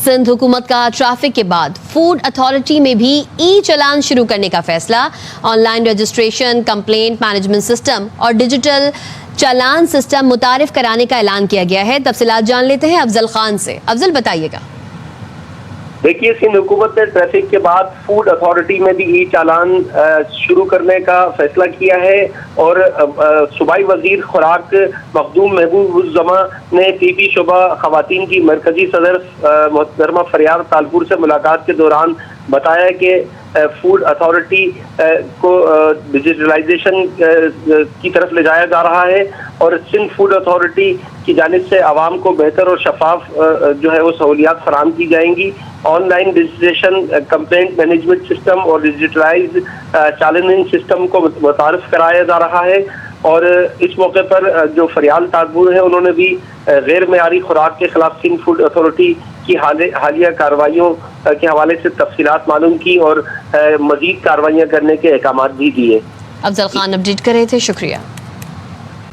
سندھ حکومت کا ٹریفک کے بعد فوڈ اتھارٹی میں بھی ای چالان شروع کرنے کا فیصلہ. On line registration, complaint management system اور ڈیجیٹل چالان سسٹم متعارف کرانے کا اعلان کیا گیا ہے. تفصیلات جان لیتے ہیں افضل خان سے. افضل بتائیے گا. دیکھیے، سندھ حکومت نے ٹریفک کے بعد فوڈ اتھارٹی میں بھی ای چالان شروع کرنے کا فیصلہ کیا ہے، اور صوبائی وزیر خوراک مخدوم محبوب الزماں نے پی پی شعبہ خواتین کی مرکزی صدر محترمہ فریار تالپور سے ملاقات کے دوران بتایا کہ فوڈ اتھارٹی کو ڈیجیٹلائزیشن کی طرف لے جایا جا رہا ہے، اور سندھ فوڈ اتھارٹی کی جانب سے عوام کو بہتر اور شفاف جو ہے وہ سہولیات فراہم کی جائیں گی. On line registration, complaint management system اور ڈیجیٹلائز چالننگ سسٹم کو متعارف کرایا جا رہا ہے. اور اس موقع پر جو فریال تالپور ہیں، انہوں نے بھی غیر معیاری خوراک کے خلاف سندھ فوڈ اتھارٹی کی حالیہ کارروائیوں کے حوالے سے تفصیلات معلوم کی اور مزید کارروائیاں کرنے کے احکامات بھی دیے. افضل خان اپڈیٹ کر رہے تھے، شکریہ.